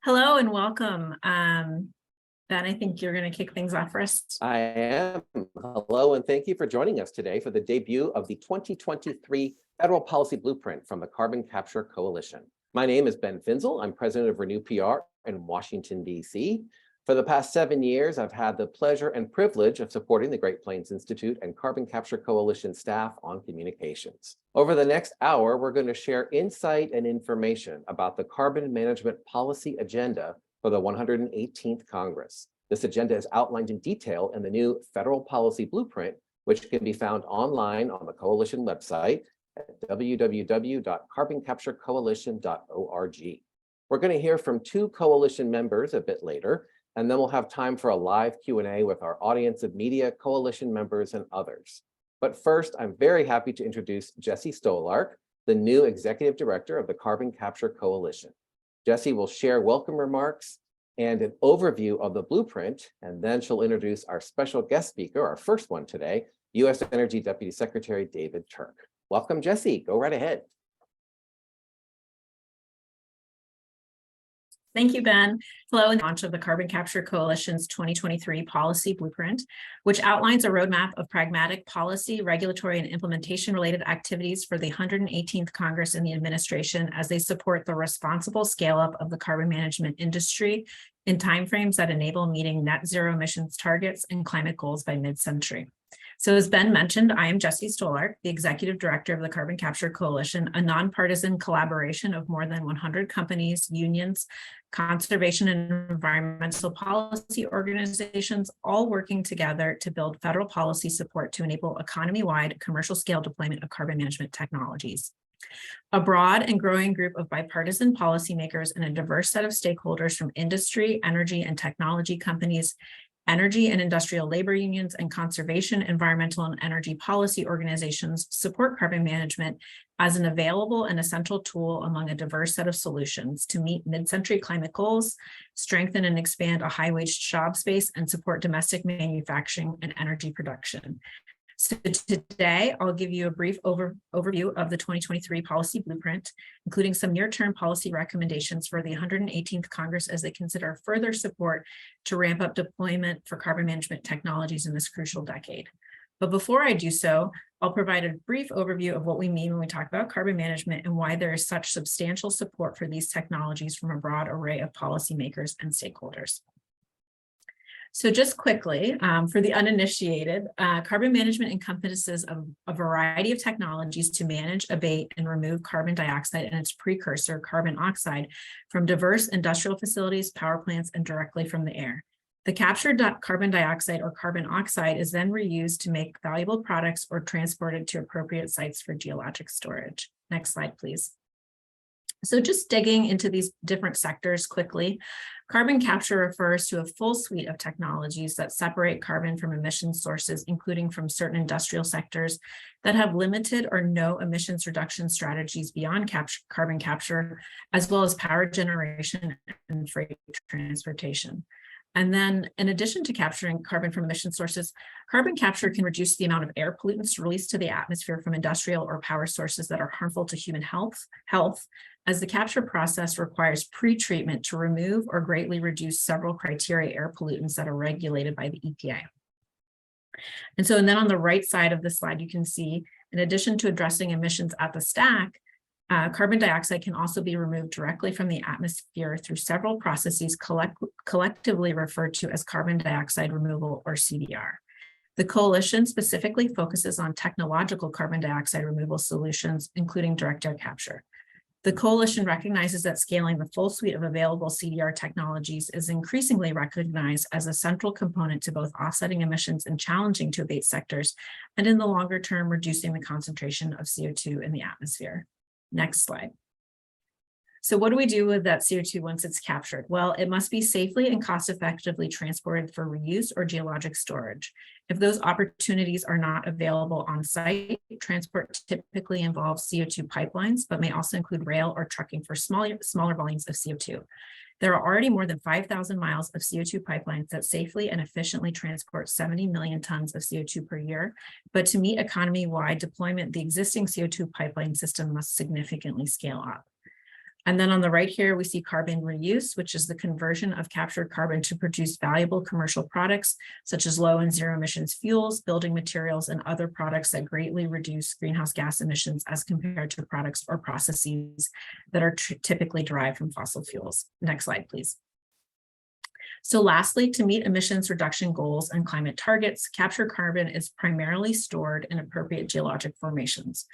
Hello and welcome. Ben, I think you're going to kick things off for us. I am. Hello, and thank you for joining us today for the debut of the 2023 Federal Policy Blueprint from the Carbon Capture Coalition. My name is Ben Finzel. I'm president of Renew PR in Washington, D.C. For the past 7 years, I've had the pleasure and privilege of supporting the Great Plains Institute and Carbon Capture Coalition staff on communications. Over the next hour, we're going to share insight and information about the carbon management policy agenda for the 118th Congress. This agenda is outlined in detail in the new Federal Policy Blueprint, which can be found online on the Coalition website at www.carboncapturecoalition.org. We're going to hear from 2 Coalition members a bit later, and then we'll have time for a live Q&A with our audience of media, Coalition members, and others. But first, I'm very happy to introduce Jessie Stolark, the new Executive Director of the Carbon Capture Coalition. Jessie will share welcome remarks and an overview of the blueprint, and then she'll introduce our special guest speaker, our first one today, U.S. Energy Deputy Secretary David Turk. Welcome, Jessie. Go right ahead. Thank you, Ben. Hello, and launch of the Carbon Capture Coalition's 2023 Policy Blueprint, which outlines a roadmap of pragmatic policy, regulatory, and implementation-related activities for the 118th Congress and the administration as they support the responsible scale-up of the carbon management industry in timeframes that enable meeting net zero emissions targets and climate goals by mid-century. So as Ben mentioned, I am Jessie Stolark, the Executive Director of the Carbon Capture Coalition, a nonpartisan collaboration of more than 100 companies, unions, conservation and environmental policy organizations, all working together to build federal policy support to enable economy-wide commercial scale deployment of carbon management technologies. A broad and growing group of bipartisan policymakers and a diverse set of stakeholders from industry, energy, and technology companies, energy and industrial labor unions, and conservation, environmental, and energy policy organizations support carbon management as an available and essential tool among a diverse set of solutions to meet mid-century climate goals, strengthen and expand a high-wage job space, and support domestic manufacturing and energy production. So today, I'll give you a brief overview of the 2023 Policy Blueprint, including some near-term policy recommendations for the 118th Congress as they consider further support to ramp up deployment for carbon management technologies in this crucial decade. But before I do so, I'll provide a brief overview of what we mean when we talk about carbon management and why there is such substantial support for these technologies from a broad array of policymakers and stakeholders. So just quickly, for the uninitiated, carbon management encompasses a variety of technologies to manage, abate, and remove carbon dioxide and its precursor, carbon oxide, from diverse industrial facilities, power plants, and directly from the air. The captured carbon dioxide or carbon oxide is then reused to make valuable products or transported to appropriate sites for geologic storage. Next slide, please. So just digging into these different sectors quickly, carbon capture refers to a full suite of technologies that separate carbon from emission sources, including from certain industrial sectors that have limited or no emissions reduction strategies beyond carbon capture, as well as power generation and freight transportation. And then in addition to capturing carbon from emission sources, carbon capture can reduce the amount of air pollutants released to the atmosphere from industrial or power sources that are harmful to human health, as the capture process requires pre-treatment to remove or greatly reduce several criteria air pollutants that are regulated by the EPA. And then on the right side of the slide, you can see, in addition to addressing emissions at the stack, carbon dioxide can also be removed directly from the atmosphere through several processes collectively referred to as carbon dioxide removal, or CDR. The coalition specifically focuses on technological carbon dioxide removal solutions, including direct air capture. The coalition recognizes that scaling the full suite of available CDR technologies is increasingly recognized as a central component to both offsetting emissions in challenging to abate sectors, and in the longer term, reducing the concentration of CO2 in the atmosphere. Next slide. So what do we do with that CO2 once it's captured? Well, it must be safely and cost-effectively transported for reuse or geologic storage. If those opportunities are not available on site, transport typically involves CO2 pipelines, but may also include rail or trucking for smaller volumes of CO2. There are already more than 5,000 miles of CO2 pipelines that safely and efficiently transport 70 million tons of CO2 per year. But to meet economy-wide deployment, the existing CO2 pipeline system must significantly scale up. And then on the right here, we see carbon reuse, which is the conversion of captured carbon to produce valuable commercial products, such as low and zero emissions fuels, building materials, and other products that greatly reduce greenhouse gas emissions as compared to products or processes that are typically derived from fossil fuels. Next slide, please. So lastly, to meet emissions reduction goals and climate targets, captured carbon is primarily stored in appropriate geologic formations.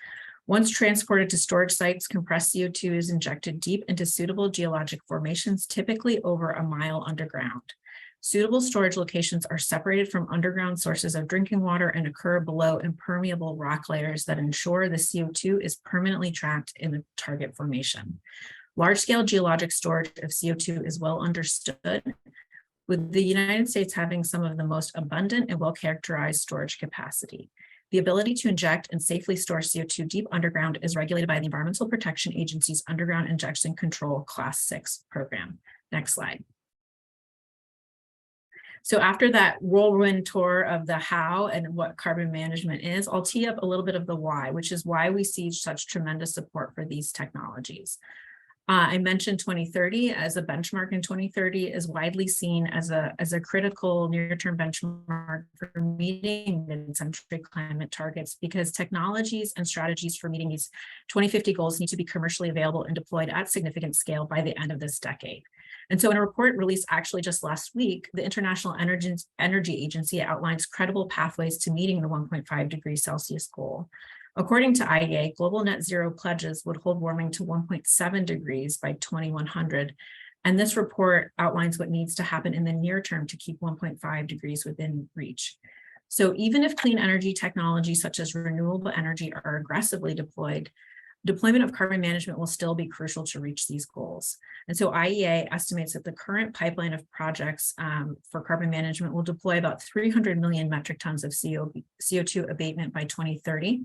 Once transported to storage sites, compressed CO2 is injected deep into suitable geologic formations, typically over a mile underground. Suitable storage locations are separated from underground sources of drinking water and occur below impermeable rock layers that ensure the CO2 is permanently trapped in the target formation. Large-scale geologic storage of CO2 is well understood, with the United States having some of the most abundant and well-characterized storage capacity. The ability to inject and safely store CO2 deep underground is regulated by the Environmental Protection Agency's Underground Injection Control Class 6 program. Next slide. So after that whirlwind tour of the how and what carbon management is, I'll tee up a little bit of the why, which is why we see such tremendous support for these technologies. I mentioned 2030 as a benchmark, and 2030 is widely seen as a critical near-term benchmark for meeting mid-century climate targets, because technologies and strategies for meeting these 2050 goals need to be commercially available and deployed at significant scale by the end of this decade. And so in a report released actually just last week, the International Energy Agency outlines credible pathways to meeting the 1.5 degrees Celsius goal. According to IEA, global net zero pledges would hold warming to 1.7 degrees by 2100. And this report outlines what needs to happen in the near term to keep 1.5 degrees within reach. So even if clean energy technologies such as renewable energy are aggressively deployed, deployment of carbon management will still be crucial to reach these goals. And so IEA estimates that the current pipeline of projects for carbon management will deploy about 300 million metric tons of CO2 abatement by 2030.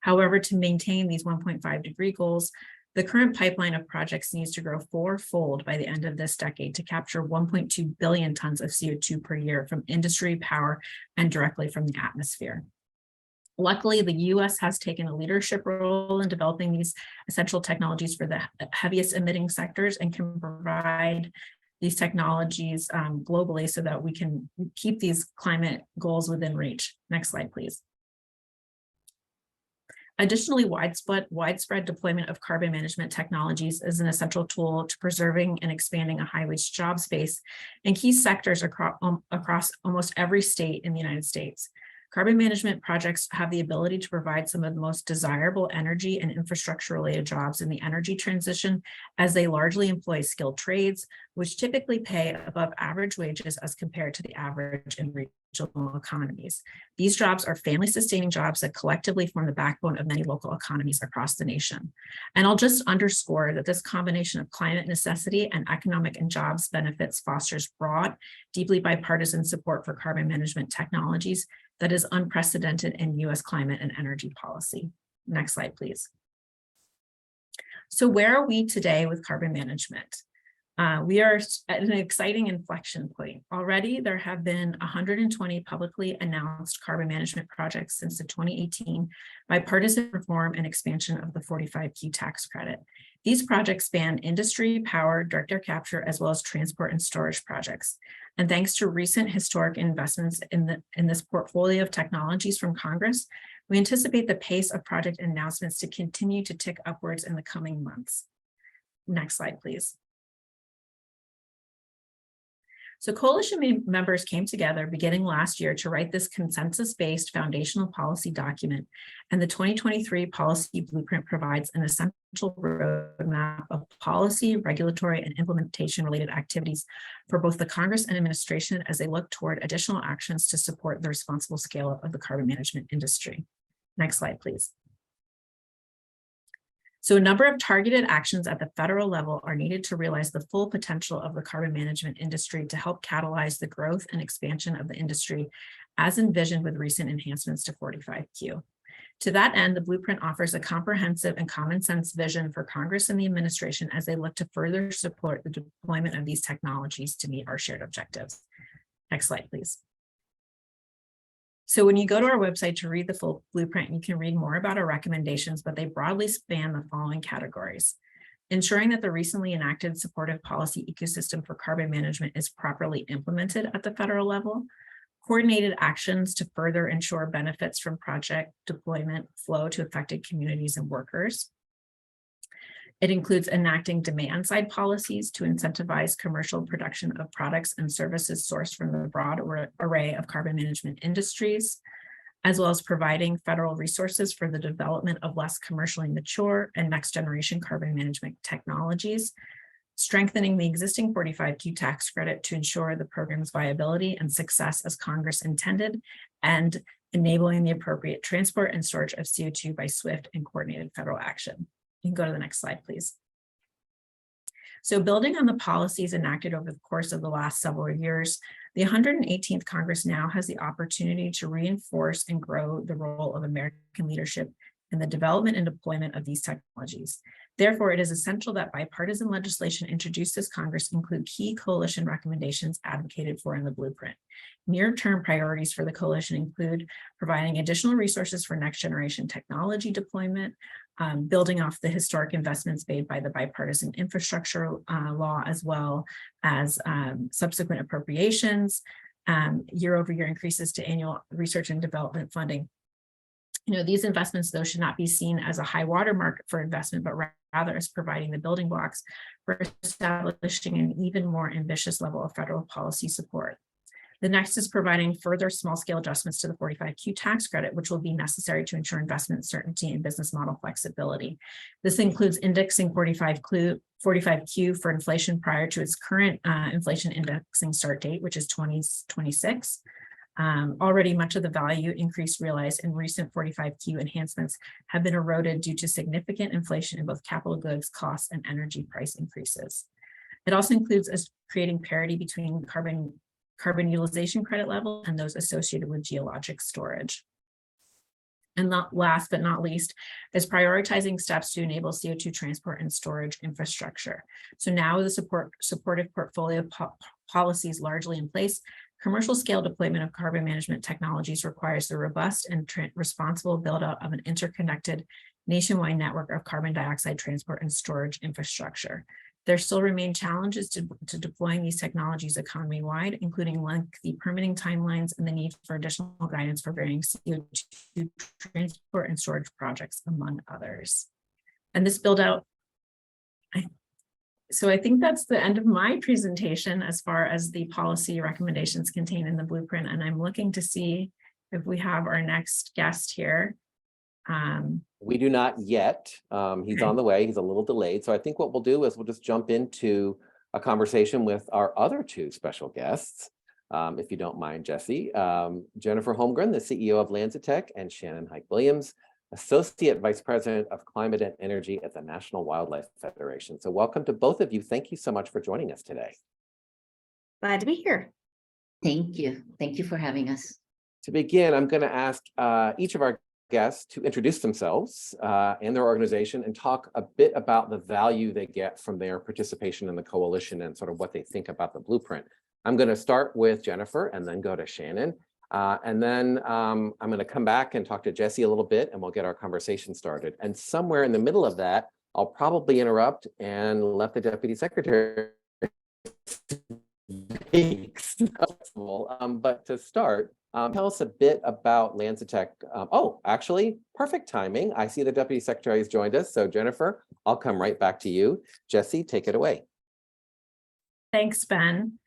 However, to maintain these 1.5 degree goals, the current pipeline of projects needs to grow fourfold by the end of this decade to capture 1.2 billion tons of CO2 per year from industry, power, and directly from the atmosphere. Luckily, the US has taken a leadership role in developing these essential technologies for the heaviest emitting sectors and can provide these technologies globally so that we can keep these climate goals within reach. Next slide, please. Additionally, widespread deployment of carbon management technologies is an essential tool to preserving and expanding a high-wage job space in key sectors across almost every state in the United States. Carbon management projects have the ability to provide some of the most desirable energy and infrastructure-related jobs in the energy transition, as they largely employ skilled trades, which typically pay above average wages as compared to the average in regional economies. These jobs are family-sustaining jobs that collectively form the backbone of many local economies across the nation. And I'll just underscore that this combination of climate necessity and economic and jobs benefits fosters broad, deeply bipartisan support for carbon management technologies that is unprecedented in US climate and energy policy. Next slide, please. So where are we today with carbon management? We are at an exciting inflection point. Already, there have been 120 publicly announced carbon management projects since the 2018 bipartisan reform and expansion of the 45Q tax credit. These projects span industry, power, direct air capture, as well as transport and storage projects. And thanks to recent historic investments in this portfolio of technologies from Congress, we anticipate the pace of project announcements to continue to tick upwards in the coming months. Next slide, please. So coalition members came together beginning last year to write this consensus-based foundational policy document, and the 2023 policy blueprint provides an essential roadmap of policy, regulatory, and implementation-related activities for both the Congress and administration as they look toward additional actions to support the responsible scale-up of the carbon management industry. Next slide, please. So a number of targeted actions at the federal level are needed to realize the full potential of the carbon management industry to help catalyze the growth and expansion of the industry as envisioned with recent enhancements to 45Q. To that end, the blueprint offers a comprehensive and common sense vision for Congress and the administration as they look to further support the deployment of these technologies to meet our shared objectives. Next slide, please. So when you go to our website to read the full blueprint, you can read more about our recommendations, but they broadly span the following categories: ensuring that the recently enacted supportive policy ecosystem for carbon management is properly implemented at the federal level, coordinated actions to further ensure benefits from project deployment flow to affected communities and workers. It includes enacting demand-side policies to incentivize commercial production of products and services sourced from the broad array of carbon management industries, as well as providing federal resources for the development of less commercially mature and next-generation carbon management technologies, strengthening the existing 45Q tax credit to ensure the program's viability and success as Congress intended, and enabling the appropriate transport and storage of CO2 by swift and coordinated federal action. You can go to the next slide, please. So building on the policies enacted over the course of the last several years, the 118th Congress now has the opportunity to reinforce and grow the role of American leadership in the development and deployment of these technologies. Therefore, it is essential that bipartisan legislation introduced this Congress include key coalition recommendations advocated for in the blueprint. Near-term priorities for the coalition include providing additional resources for next-generation technology deployment, building off the historic investments made by the Bipartisan Infrastructure Law, as well as subsequent appropriations, year-over-year increases to annual research and development funding. These investments, though, should not be seen as a high watermark for investment, but rather as providing the building blocks for establishing an even more ambitious level of federal policy support. The next is providing further small-scale adjustments to the 45Q tax credit, which will be necessary to ensure investment certainty and business model flexibility. This includes indexing 45Q for inflation prior to its current inflation indexing start date, which is 2026. Already much of the value increase realized in recent 45Q enhancements have been eroded due to significant inflation in both capital goods costs and energy price increases. It also includes creating parity between carbon utilization credit level and those associated with geologic storage. And not last but not least is prioritizing steps to enable CO2 transport and storage infrastructure. So now with the supportive portfolio policies largely in place, commercial scale deployment of carbon management technologies requires the robust and responsible build-out of an interconnected nationwide network of carbon dioxide transport and storage infrastructure. There still remain challenges to deploying these technologies economy-wide, including lengthy permitting timelines and the need for additional guidance for varying CO2 transport and storage projects, among others. And this build-out, so I think that's the end of my presentation as far as the policy recommendations contained in the blueprint. And I'm looking to see if we have our next guest here. We do not yet. He's on the way. He's a little delayed. So I think what we'll do is we'll just jump into a conversation with our other two special guests, if you don't mind, Jesse. Jennifer Holmgren, the CEO of LanzaTech, and Shannon Hike-Williams, Associate Vice President of Climate and Energy at the National Wildlife Federation. So welcome to both of you. Thank you so much for joining us today. Glad to be here. Thank you. Thank you for having us. To begin, I'm going to ask each of our guests to introduce themselves and their organization and talk a bit about the value they get from their participation in the coalition and sort of what they think about the blueprint. I'm going to start with Jennifer and then go to Shannon. And then I'm going to come back and talk to Jesse a little bit and we'll get our conversation started. And somewhere in the middle of that, I'll probably interrupt and let the Deputy Secretary speak. But to start, tell us a bit about LanzaTech. Oh, actually, perfect timing. I see the Deputy Secretary has joined us. So Jennifer, I'll come right back to you. Jesse, take it away. Thanks, Ben.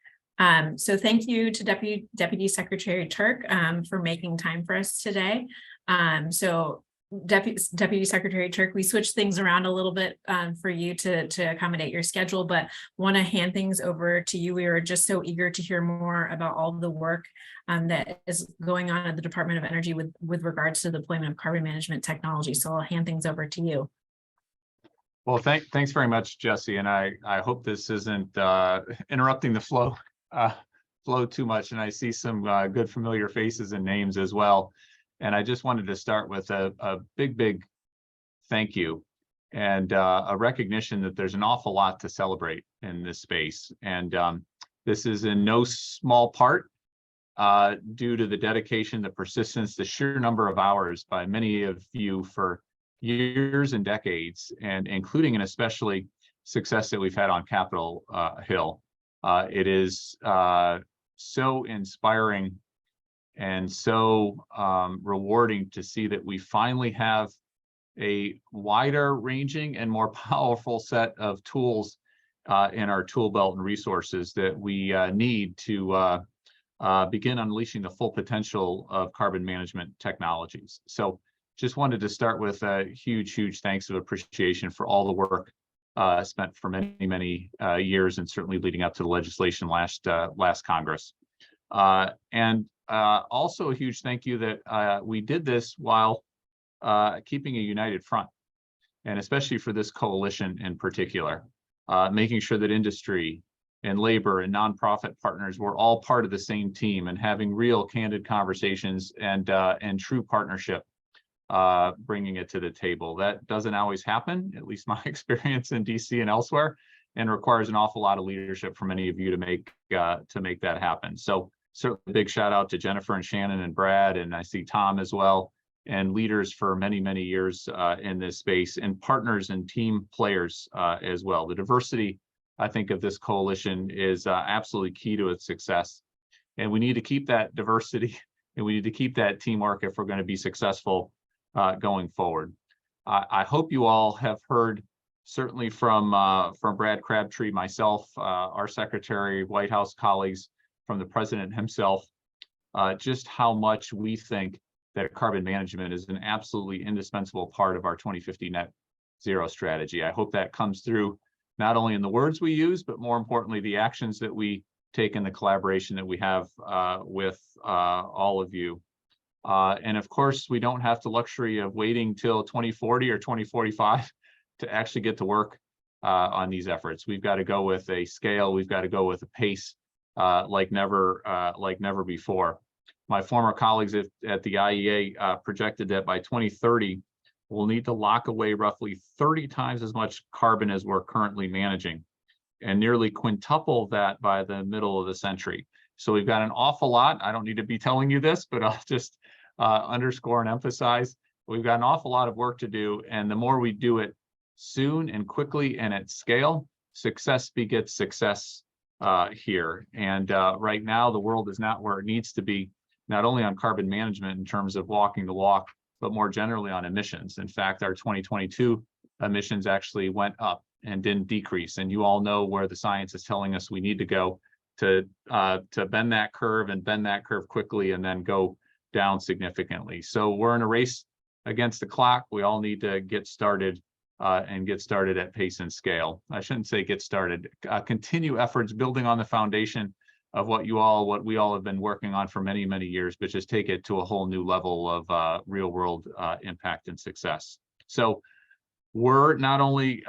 So thank you to Deputy Secretary Turk for making time for us today. So Deputy Secretary Turk, we switched things around a little bit for you to accommodate your schedule, but want to hand things over to you. We are just so eager to hear more about all the work that is going on at the Department of Energy with regards to the deployment of carbon management technology. So I'll hand things over to you. Well, thanks very much, Jesse. And I hope this isn't interrupting the flow too much. And I see some good familiar faces and names as well. And I just wanted to start with a big thank you and a recognition that there's an awful lot to celebrate in this space. And this is in no small part due to the dedication, the persistence, the sheer number of hours by many of you for years and decades, and including and especially success that we've had on Capitol Hill. It is so inspiring and so rewarding to see that we finally have a wider ranging and more powerful set of tools in our tool belt and resources that we need to begin unleashing the full potential of carbon management technologies. So just wanted to start with a huge thanks of appreciation for all the work spent for many years, and certainly leading up to the legislation last Congress. And also a huge thank you that we did this while keeping a united front, and especially for this coalition in particular, making sure that industry and labor and nonprofit partners were all part of the same team and having real candid conversations and true partnership, bringing it to the table. That doesn't always happen, at least my experience in DC and elsewhere, and requires an awful lot of leadership from many of you to make that happen. So certainly a big shout out to Jennifer and Shannon and Brad, and I see Tom as well, and leaders for many years in this space, and partners and team players as well. The diversity, I think, of this coalition is absolutely key to its success. And we need to keep that diversity and we need to keep that teamwork if we're going to be successful going forward. I hope you all have heard, certainly from Brad Crabtree, myself, our secretary, White House colleagues, from the president himself, just how much we think that carbon management is an absolutely indispensable part of our 2050 net zero strategy. I hope that comes through not only in the words we use, but more importantly, the actions that we take in the collaboration that we have with all of you. And of course, we don't have the luxury of waiting till 2040 or 2045 to actually get to work on these efforts. We've got to go with a scale, we've got to go with a pace like never before. My former colleagues at the IEA projected that by 2030, we'll need to lock away roughly 30 times as much carbon as we're currently managing, and nearly quintuple that by the middle of the century. So we've got an awful lot. I don't need to be telling you this, but I'll just underscore and emphasize, we've got an awful lot of work to do. And the more we do it soon and quickly and at scale, success begets success here. And right now, the world is not where it needs to be, not only on carbon management in terms of walking the walk, but more generally on emissions. In fact, our 2022 emissions actually went up and didn't decrease. And you all know where the science is telling us we need to go to bend that curve, and bend that curve quickly, and then go down significantly. So we're in a race against the clock. We all need to get started and get started at pace and scale. I shouldn't say get started, continue efforts building on the foundation of what we all have been working on for many years, but just take it to a whole new level of real world impact and success. So we're not only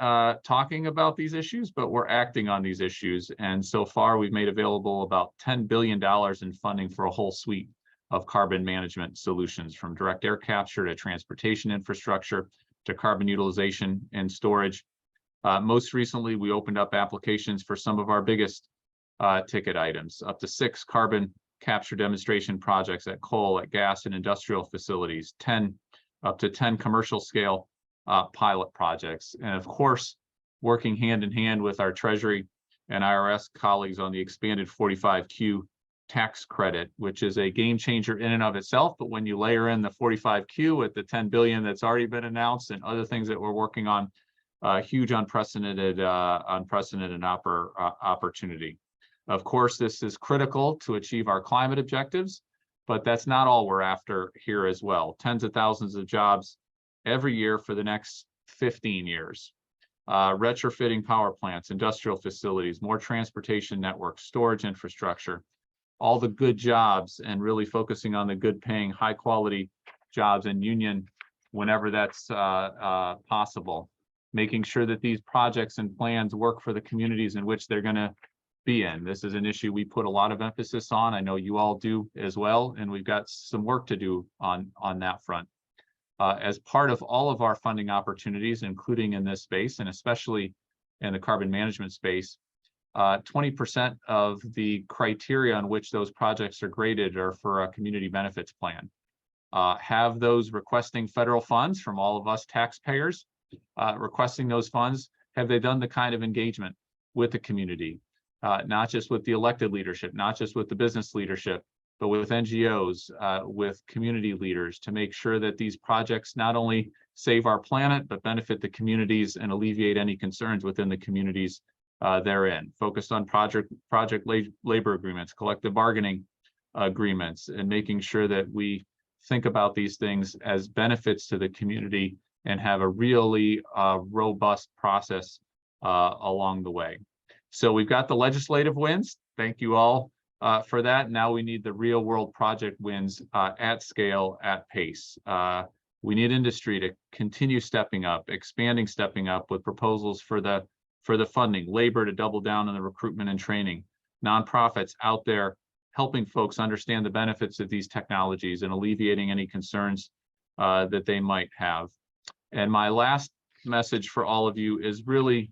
talking about these issues, but we're acting on these issues. And so far, we've made available about $10 billion in funding for a whole suite of carbon management solutions, from direct air capture to transportation infrastructure to carbon utilization and storage. Most recently, we opened up applications for some of our biggest ticket items, up to 6 carbon capture demonstration projects at coal, at gas, and industrial facilities, up to 10 commercial scale pilot projects. And of course, working hand in hand with our Treasury and IRS colleagues on the expanded 45Q tax credit, which is a game changer in and of itself. But when you layer in the 45Q with the 10 billion that's already been announced and other things that we're working on, huge unprecedented opportunity. Of course, this is critical to achieve our climate objectives, but that's not all we're after here as well. Tens of thousands of jobs every year for the next 15 years. Retrofitting power plants, industrial facilities, more transportation networks, storage infrastructure, all the good jobs, and really focusing on the good paying, high quality jobs and union whenever that's possible. Making sure that these projects and plans work for the communities in which they're going to be in. This is an issue we put a lot of emphasis on. I know you all do as well, and we've got some work to do on that front. As part of all of our funding opportunities, including in this space, and especially in the carbon management space, 20% of the criteria on which those projects are graded are for a community benefits plan. Have those requesting federal funds from all of us taxpayers, requesting those funds Have they done the kind of engagement with the community, not just with the elected leadership, not just with the business leadership, but with NGOs, with community leaders, to make sure that these projects not only save our planet, but benefit the communities and alleviate any concerns within the communities they're in. Focused on project labor agreements, collective bargaining agreements, and making sure that we think about these things as benefits to the community and have a really robust process along the way. So we've got the legislative wins. Thank you all for that. Now we need the real world project wins at scale, at pace. We need industry to continue stepping up with proposals for the funding, labor to double down on the recruitment and training, nonprofits out there helping folks understand the benefits of these technologies and alleviating any concerns that they might have. And my last message for all of you is really,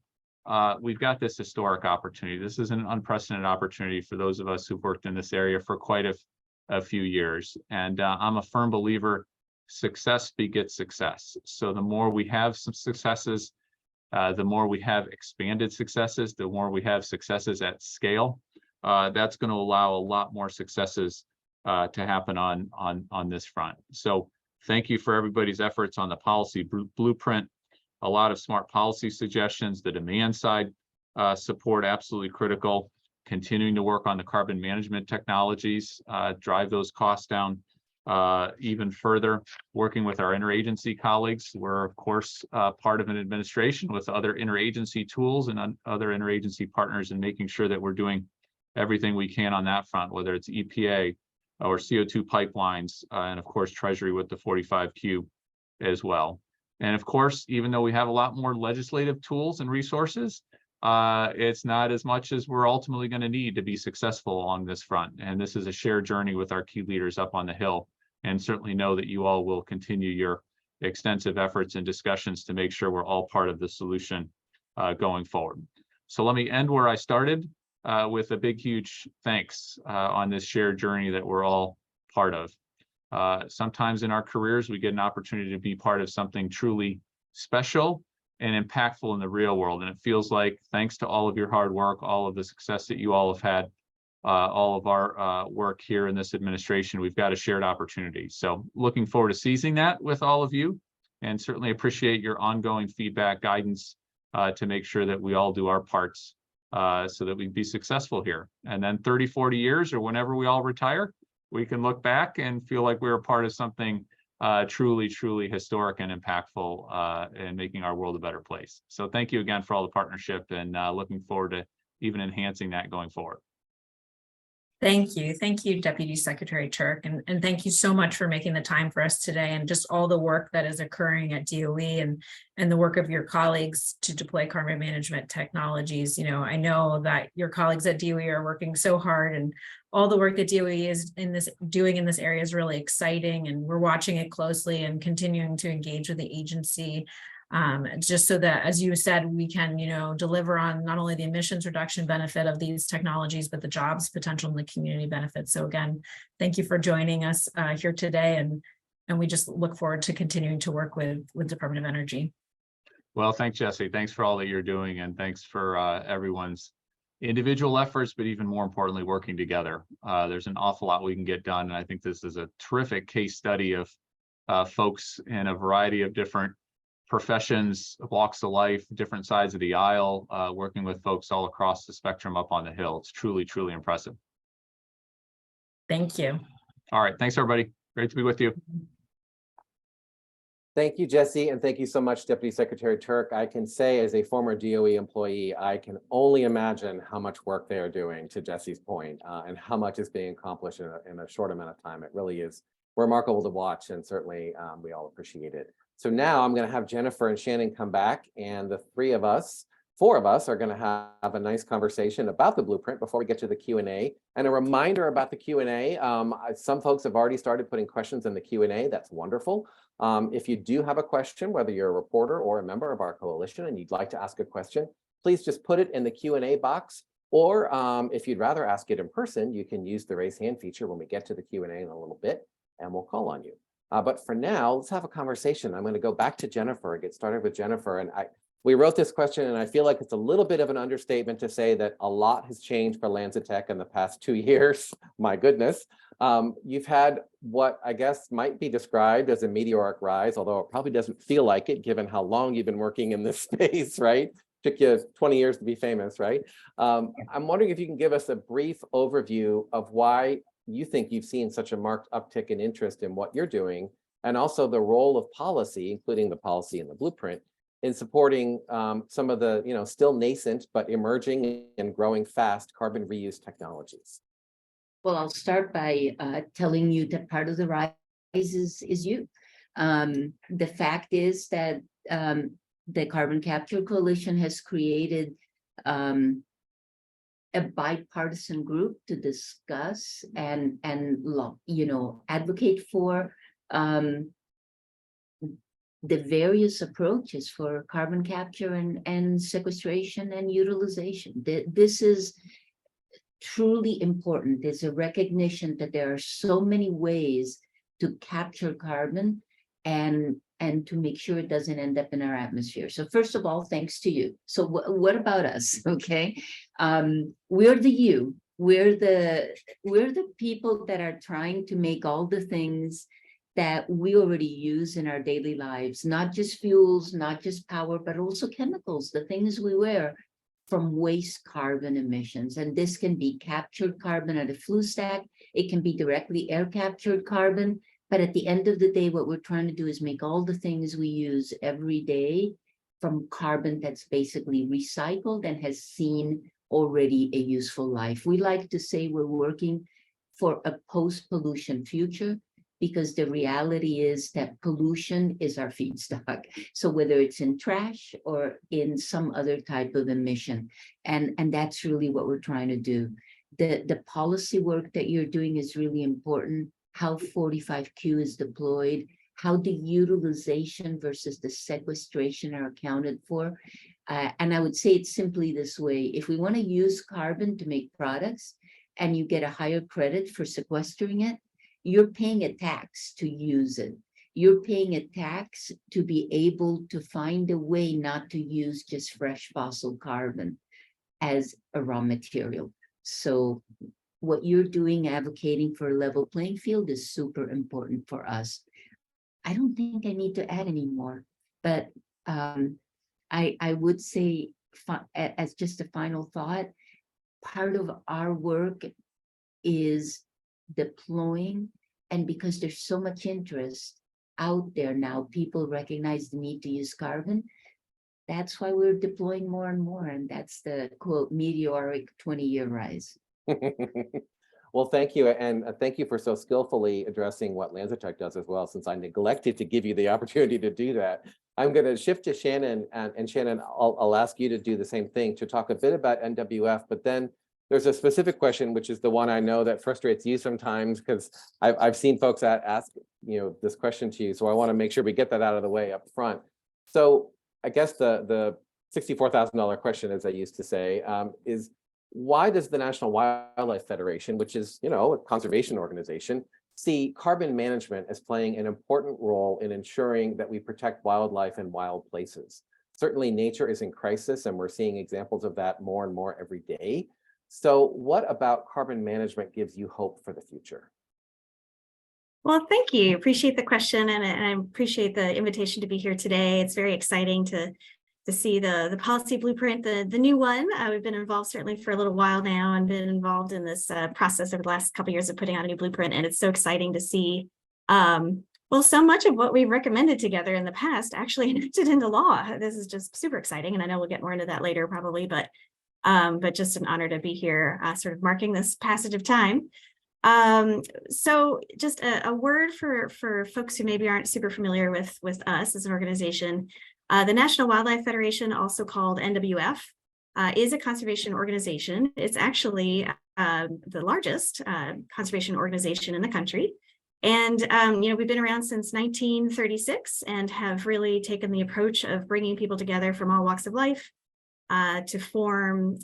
we've got this historic opportunity. This is an unprecedented opportunity for those of us who've worked in this area for quite a few years. And I'm a firm believer, success begets success. So the more we have some successes, the more we have expanded successes, the more we have successes at scale, that's going to allow a lot more successes to happen on this front. So thank you for everybody's efforts on the policy blueprint. A lot of smart policy suggestions, the demand side support absolutely critical. Continuing to work on the carbon management technologies, drive those costs down even further. Working with our interagency colleagues. We're of course part of an administration with other interagency tools and other interagency partners, and making sure that we're doing everything we can on that front, whether it's EPA or CO2 pipelines, and of course Treasury with the 45Q as well. And of course, even though we have a lot more legislative tools and resources, it's not as much as we're ultimately going to need to be successful along this front. And this is a shared journey with our key leaders up on the Hill, and certainly know that you all will continue your extensive efforts and discussions to make sure we're all part of the solution going forward. So let me end where I started with a big, huge thanks on this shared journey that we're all part of. Sometimes in our careers, we get an opportunity to be part of something truly special and impactful in the real world. And it feels like, thanks to all of your hard work, all of the success that you all have had, all of our work here in this administration, we've got a shared opportunity. So looking forward to seizing that with all of you, and certainly appreciate your ongoing feedback, guidance to make sure that we all do our parts so that we be successful here. And then 30, 40 years, or whenever we all retire, we can look back and feel like we're a part of something truly, truly historic and impactful in making our world a better place. So thank you again for all the partnership, and looking forward to even enhancing that going forward. Thank you. Thank you, Deputy Secretary Turk. And thank you so much for making the time for us today, and just all the work that is occurring at DOE and the work of your colleagues to deploy carbon management technologies. You know, I know that your colleagues at DOE are working so hard, and all the work that DOE is doing in this area is really exciting, and we're watching it closely and continuing to engage with the agency. Just so that, as you said, we can, deliver on not only the emissions reduction benefit of these technologies, but the jobs potential and the community benefits. So again, thank you for joining us here today, and we just look forward to continuing to work with Department of Energy. Well, thanks, Jesse. Thanks for all that you're doing, and thanks for everyone's individual efforts, but even more importantly, working together. There's an awful lot we can get done, and I think this is a terrific case study of folks in a variety of different professions, walks of life, different sides of the aisle, working with folks all across the spectrum up on the Hill. It's truly, truly impressive. Thank you. All right. Thanks, everybody. Great to be with you. Thank you, Jesse, and thank you so much, Deputy Secretary Turk. I can say, as a former DOE employee, I can only imagine how much work they are doing, to Jesse's point, and how much is being accomplished in a short amount of time. It really is remarkable to watch, and certainly we all appreciate it. So now I'm going to have Jennifer and Shannon come back, and the four of us are going to have a nice conversation about the blueprint before we get to the Q&A. And a reminder about the Q&A, some folks have already started putting questions in the Q&A. That's wonderful. If you do have a question, whether you're a reporter or a member of our coalition and you'd like to ask a question, please just put it in the Q&A box. Or if you'd rather ask it in person, you can use the raise hand feature when we get to the Q&A in a little bit, and we'll call on you. But for now, let's have a conversation. I'm going to go back to Jennifer, get started with Jennifer. And We wrote this question, and I feel like it's a little bit of an understatement to say that a lot has changed for LanzaTech in the past 2 years. My goodness. You've had what I guess might be described as a meteoric rise, although it probably doesn't feel like it given how long you've been working in this space, right? Took you 20 years to be famous, right? I'm wondering if you can give us a brief overview of why you think you've seen such a marked uptick in interest in what you're doing, and also the role of policy, including the policy in the blueprint, in supporting some of the still nascent but emerging and growing fast carbon reuse technologies. Well, I'll start by telling you that part of the rise is you. The fact is that the Carbon Capture Coalition has created a bipartisan group to discuss and advocate for the various approaches for carbon capture and sequestration and utilization. This is truly important. There's a recognition that there are so many ways to capture carbon and to make sure it doesn't end up in our atmosphere. So first of all, thanks to you. So what about us? Okay, we're the you. We're the people that are trying to make all the things that we already use in our daily lives, not just fuels, not just power, but also chemicals, the things we wear, from waste carbon emissions. And this can be captured carbon at a flue stack. It can be directly air captured carbon. But at the end of the day, what we're trying to do is make all the things we use every day from carbon that's basically recycled and has seen already a useful life. We like to say we're working for a post-pollution future, because the reality is that pollution is our feedstock. So whether it's in trash or in some other type of emission, and that's really what we're trying to do. The policy work that you're doing is really important, how 45Q is deployed, how the utilization versus the sequestration are accounted for. And I would say it's simply this way: if we want to use carbon to make products and you get a higher credit for sequestering it, you're paying a tax to use it. You're paying a tax to be able to find a way not to use just fresh fossil carbon as a raw material. So what you're doing, advocating for a level playing field, is super important for us. I don't think I need to add any more, but I would say, as just a final thought, part of our work is deploying, and because there's so much interest out there now, people recognize the need to use carbon. That's why we're deploying more and more, and that's the quote meteoric 20-year rise. Well, thank you, and thank you for so skillfully addressing what LanzaTech does as well, since I neglected to give you the opportunity to do that. I'm going to shift to Shannon, and Shannon, I'll ask you to do the same thing, to talk a bit about NWF, but then there's a specific question, which is the one I know that frustrates you sometimes, because I've seen folks ask this question to you, so I want to make sure we get that out of the way up front. So I guess the $64,000 question, as I used to say, is why does the National Wildlife Federation, which is a conservation organization, see carbon management as playing an important role in ensuring that we protect wildlife and wild places? Certainly, nature is in crisis, and we're seeing examples of that more and more every day. So what about carbon management gives you hope for the future? Well, thank you. Appreciate the question, and I appreciate the invitation to be here today. It's very exciting to see the policy blueprint, the new one. We've been involved certainly for a little while now, and been involved in this process over the last couple of years of putting out a new blueprint. And it's so exciting to see, well, so much of what we've recommended together in the past actually enacted into law. This is just super exciting, and I know we'll get more into that later probably, but just an honor to be here, sort of marking this passage of time. So just a word for folks who maybe aren't super familiar with us as an organization. The National Wildlife Federation, also called NWF, is a conservation organization. It's actually the largest conservation organization in the country. And, we've been around since 1936 and have really taken the approach of bringing people together from all walks of life to form,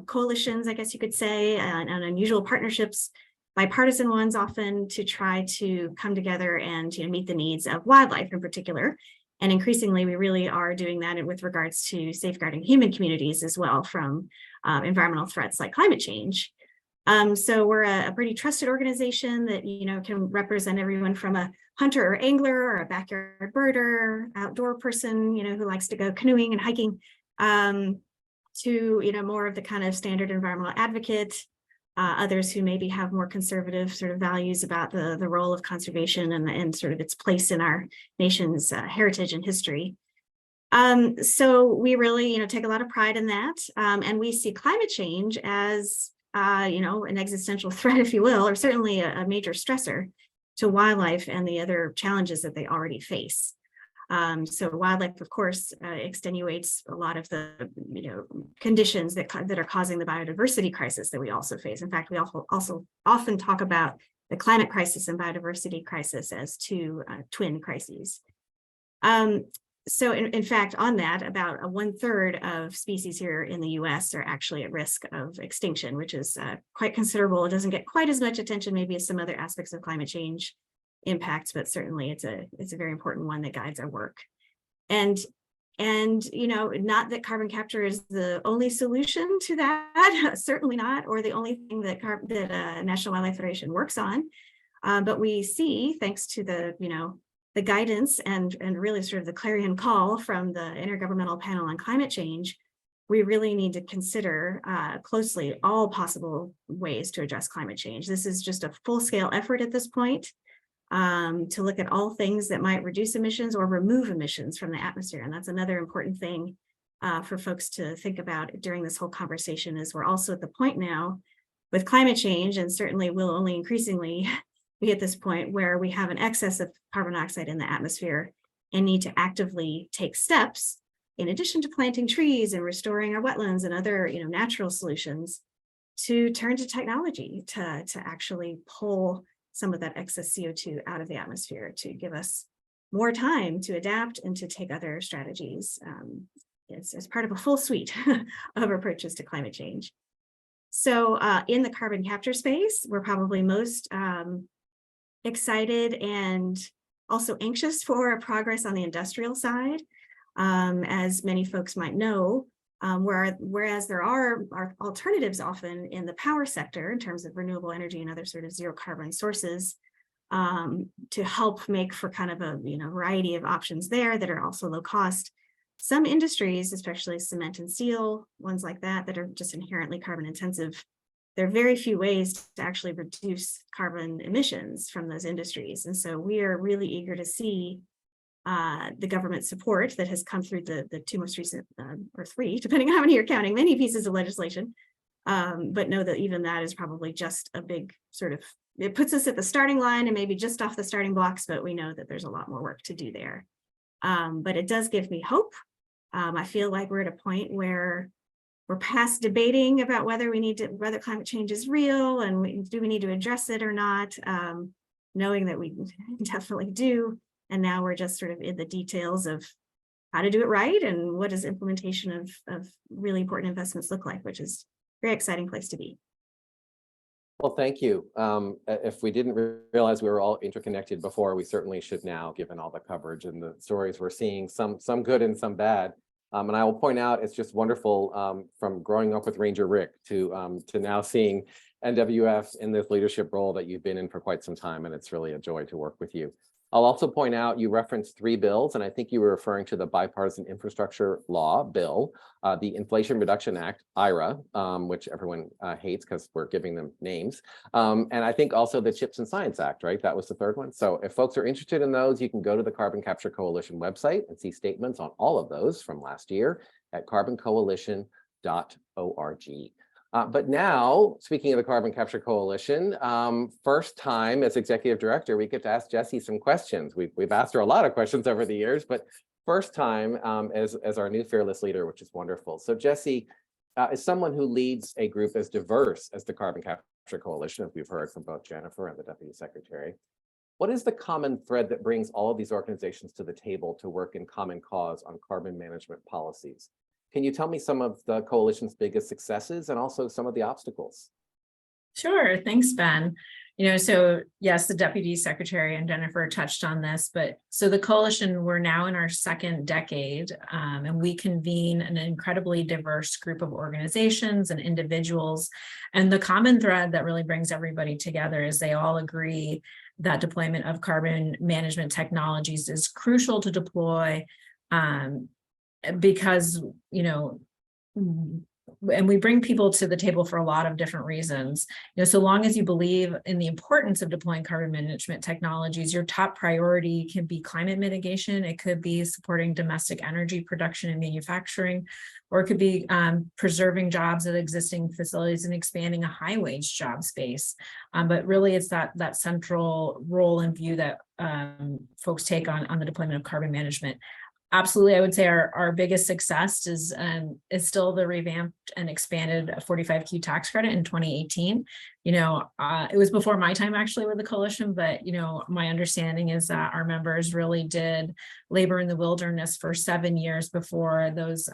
coalitions, I guess you could say, and unusual partnerships, bipartisan ones often, to try to come together and meet the needs of wildlife in particular. And increasingly, we really are doing that with regards to safeguarding human communities as well from environmental threats like climate change. So we're a pretty trusted organization that, can represent everyone from a hunter or angler or a backyard birder, outdoor person, who likes to go canoeing and hiking, to, more of the kind of standard environmental advocate, others who maybe have more conservative sort of values about the role of conservation and sort of its place in our nation's heritage and history. So we really, take a lot of pride in that. And we see climate change as, an existential threat, if you will, or certainly a major stressor to wildlife and the other challenges that they already face. So wildlife, of course, extenuates a lot of the conditions that are causing the biodiversity crisis that we also face. In fact, we also often talk about the climate crisis and biodiversity crisis as two twin crises. So in fact, on that, about 1/3 of species here in the US are actually at risk of extinction, which is quite considerable. It doesn't get quite as much attention maybe as some other aspects of climate change impacts, but certainly it's a very important one that guides our work. And not that carbon capture is the only solution to that, certainly not, or the only thing that National Wildlife Federation works on. But we see, thanks to the guidance and really sort of the clarion call from the Intergovernmental Panel on Climate Change, we really need to consider closely all possible ways to address climate change. This is just a full-scale effort at this point, to look at all things that might reduce emissions or remove emissions from the atmosphere. And that's another important thing for folks to think about during this whole conversation, is we're also at the point now with climate change, and certainly will only increasingly be at this point, where we have an excess of carbon dioxide in the atmosphere and need to actively take steps, in addition to planting trees and restoring our wetlands and other natural solutions, to turn to technology to actually pull some of that excess CO2 out of the atmosphere, to give us more time to adapt and to take other strategies as part of a full suite of approaches to climate change. So in the carbon capture space, we're probably most excited and also anxious for progress on the industrial side. As many folks might know, whereas there are alternatives often in the power sector in terms of renewable energy and other sort of zero carbon sources, to help make for kind of a variety of options there that are also low cost. Some industries, especially cement and steel, ones like that are just inherently carbon intensive, there are very few ways to actually reduce carbon emissions from those industries. And so we are really eager to see the government support that has come through the two most recent, or three, depending on how many you're counting, many pieces of legislation. But know that even that is probably just a big sort of, it puts us at the starting line and maybe just off the starting blocks, but we know that there's a lot more work to do there. But it does give me hope. I feel like we're at a point where we're past debating about whether climate change is real and do we need to address it or not, knowing that we definitely do. And now we're just sort of in the details of how to do it right and what does implementation of really important investments look like, which is a very exciting place to be. Well, thank you. If we didn't realize we were all interconnected before, we certainly should now, given all the coverage and the stories we're seeing, some good and some bad. And I will point out, it's just wonderful from growing up with Ranger Rick to now seeing NWF in this leadership role that you've been in for quite some time, and it's really a joy to work with you. I'll also point out, you referenced 3 bills, and I think you were referring to the Bipartisan Infrastructure Law bill, the Inflation Reduction Act, IRA, which everyone hates because we're giving them names. And I think also the Chips and Science Act, right? That was the third one. So if folks are interested in those, you can go to the Carbon Capture Coalition website and see statements on all of those from last year at carboncoalition.org. But now, speaking of the Carbon Capture Coalition, first time as executive director, we get to ask Jessie some questions. We've asked her a lot of questions over the years, but first time as our new fearless leader, which is wonderful. So Jessie, as someone who leads a group as diverse as the Carbon Capture Coalition, as we've heard from both Jennifer and the Deputy Secretary, what is the common thread that brings all of these organizations to the table to work in common cause on carbon management policies? Can you tell me some of the coalition's biggest successes and also some of the obstacles? Sure. Thanks, Ben. So yes, the Deputy Secretary and Jennifer touched on this, but so the coalition, we're now in our second decade, and we convene an incredibly diverse group of organizations and individuals. And the common thread that really brings everybody together is they all agree that deployment of carbon management technologies is crucial to deploy, because, and we bring people to the table for a lot of different reasons. So long as you believe in the importance of deploying carbon management technologies, your top priority can be climate mitigation. It could be supporting domestic energy production and manufacturing, or it could be preserving jobs at existing facilities and expanding a high wage job space. But really, it's that central role and view that folks take on the deployment of carbon management. Absolutely, I would say our biggest success is still the revamped and expanded 45Q tax credit in 2018. It was before my time actually with the coalition, but my understanding is that our members really did labor in the wilderness for 7 years before those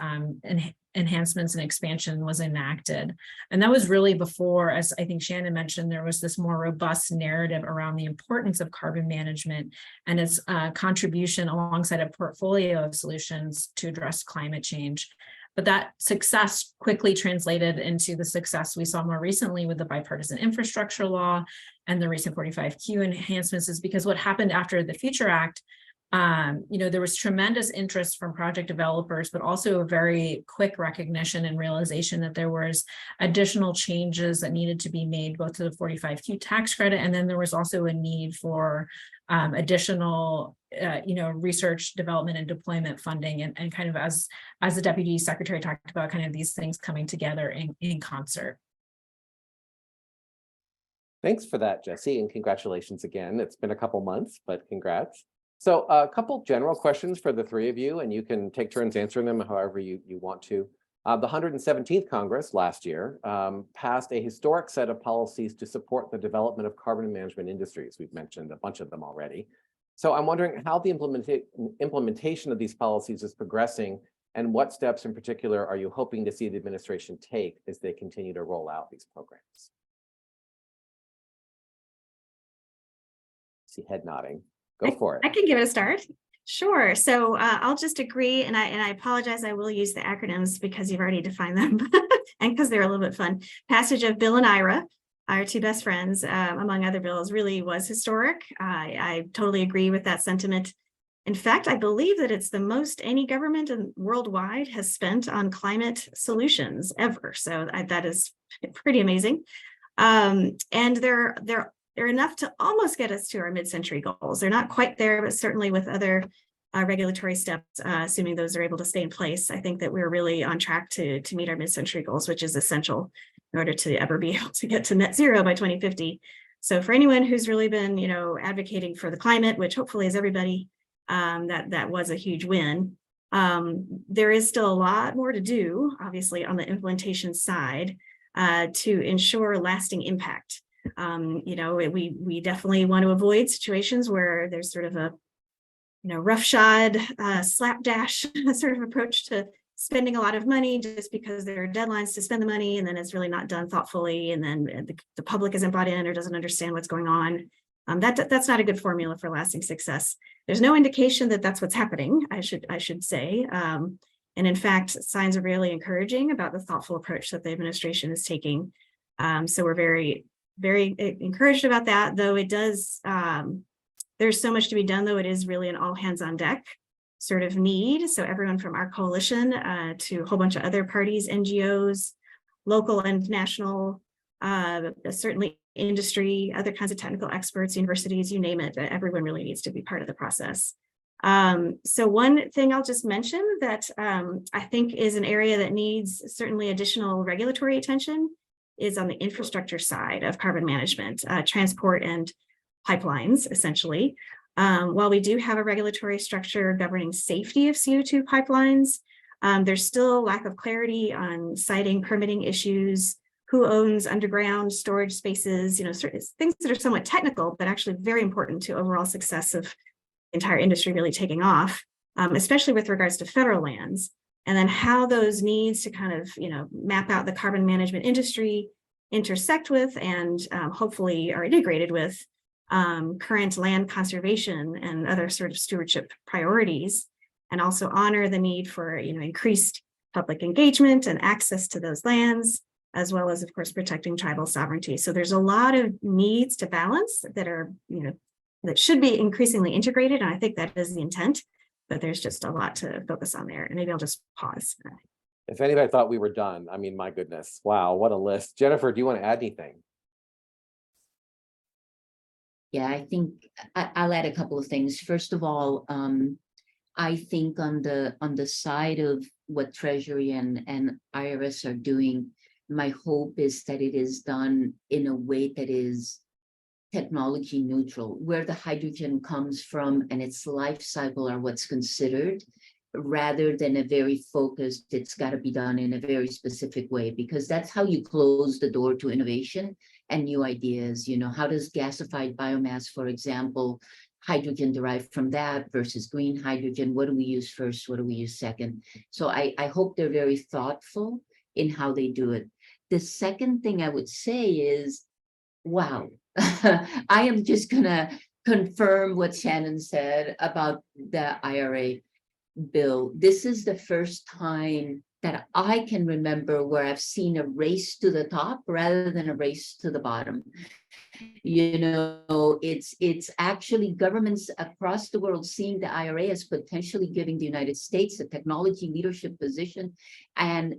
enhancements and expansion was enacted. And that was really before, as I think Shannon mentioned, there was this more robust narrative around the importance of carbon management and its contribution alongside a portfolio of solutions to address climate change. But that success quickly translated into the success we saw more recently with the Bipartisan Infrastructure Law and the recent 45Q enhancements, is because what happened after the Future Act, there was tremendous interest from project developers, but also a very quick recognition and realization that there was additional changes that needed to be made both to the 45Q tax credit, and then there was also a need for additional research, development, and deployment funding, and kind of as the Deputy Secretary talked about, kind of these things coming together in concert. Thanks for that, Jesse, and congratulations again. It's been a couple months, but congrats. So a couple general questions for the three of you, and you can take turns answering them however you want to. The 117th Congress last year passed a historic set of policies to support the development of carbon management industries. We've mentioned a bunch of them already. So I'm wondering how the implementation of these policies is progressing, and what steps in particular are you hoping to see the administration take as they continue to roll out these programs? See head nodding. Go for it. I can give it a start. Sure. So I'll just agree, and I apologize. I will use the acronyms because you've already defined them, and because they're a little bit fun. Passage of Bill and Ira, our two best friends, among other bills, really was historic. I totally agree with that sentiment. In fact, I believe that it's the most any government worldwide has spent on climate solutions ever. So that is pretty amazing. And they're enough to almost get us to our mid-century goals. They're not quite there, but certainly with other regulatory steps, assuming those are able to stay in place, I think that we're really on track to meet our mid-century goals, which is essential in order to ever be able to get to net zero by 2050. So for anyone who's really been, advocating for the climate, which hopefully is everybody, that was a huge win. There is still a lot more to do, obviously, on the implementation side to ensure lasting impact. We definitely want to avoid situations where there's sort of a roughshod slapdash sort of approach to spending a lot of money just because there are deadlines to spend the money, and then it's really not done thoughtfully, and then the public isn't bought in or doesn't understand what's going on. That's not a good formula for lasting success. There's no indication that that's what's happening, I should say. And in fact, signs are really encouraging about the thoughtful approach that the administration is taking. So we're very encouraged about that, though it does, there's so much to be done, though it is really an all hands on deck sort of need. So everyone from our coalition to a whole bunch of other parties, NGOs, local and national, certainly industry, other kinds of technical experts, universities, you name it, everyone really needs to be part of the process. So one thing I'll just mention that I think is an area that needs certainly additional regulatory attention is on the infrastructure side of carbon management, transport and pipelines, essentially. While we do have a regulatory structure governing safety of CO2 pipelines, there's still lack of clarity on siting, permitting issues, who owns underground storage spaces, certain things that are somewhat technical, but actually very important to overall success of the entire industry really taking off, especially with regards to federal lands. And then how those needs to kind of, map out the carbon management industry intersect with and hopefully are integrated with current land conservation and other sort of stewardship priorities, and also honor the need for increased public engagement and access to those lands, as well as, of course, protecting tribal sovereignty. So there's a lot of needs to balance that are, that should be increasingly integrated. And I think that is the intent, but there's just a lot to focus on there. And maybe I'll just pause. If anybody thought we were done, I mean, my goodness, wow, what a list. Jennifer, do you want to add anything? Yeah, I think I'll add a couple of things. First of all, I think on the side of what Treasury and IRS are doing, my hope is that it is done in a way that is technology neutral, where the hydrogen comes from and its life cycle are what's considered, rather than a very focused, it's got to be done in a very specific way, because that's how you close the door to innovation and new ideas. How does gasified biomass, for example, hydrogen derived from that versus green hydrogen, what do we use first, what do we use second? So I hope they're very thoughtful in how they do it. The second thing I would say is, wow, I am just gonna confirm what Shannon said about the IRA bill. This is the first time that I can remember where I've seen a race to the top rather than a race to the bottom. It's actually governments across the world seeing the IRA as potentially giving the United States a technology leadership position and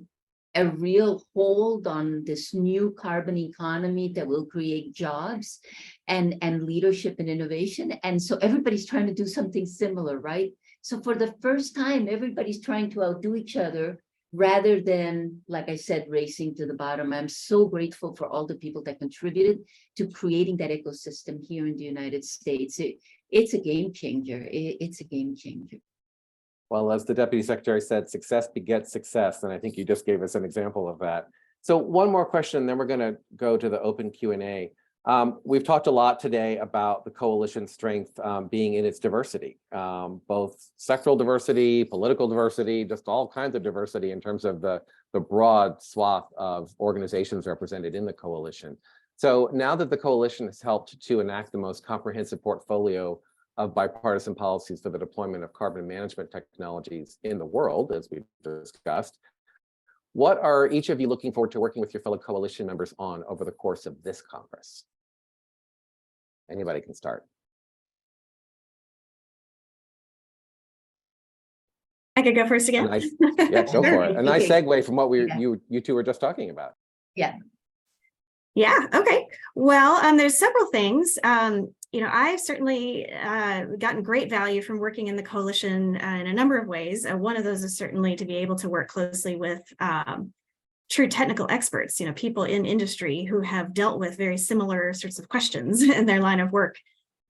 a real hold on this new carbon economy that will create jobs and leadership and innovation. And so everybody's trying to do something similar, right? So for the first time, everybody's trying to outdo each other rather than, like I said, racing to the bottom. I'm so grateful for all the people that contributed to creating that ecosystem here in the United States. It's a game changer. It's a game changer. Well, as the Deputy Secretary said, success begets success. And I think you just gave us an example of that. So one more question, then we're going to go to the open Q&A. We've talked a lot today about the coalition strength being in its diversity, both sectoral diversity, political diversity, just all kinds of diversity in terms of the broad swath of organizations represented in the coalition. So now that the coalition has helped to enact the most comprehensive portfolio of bipartisan policies for the deployment of carbon management technologies in the world, as we've discussed, what are each of you looking forward to working with your fellow coalition members on over the course of this Congress? Anybody can start. I could go first again. Yeah, go for it. A nice segue from what you two were just talking about. Yeah, okay. Well, there's several things. I've certainly gotten great value from working in the coalition in a number of ways. One of those is certainly to be able to work closely with true technical experts, people in industry who have dealt with very similar sorts of questions in their line of work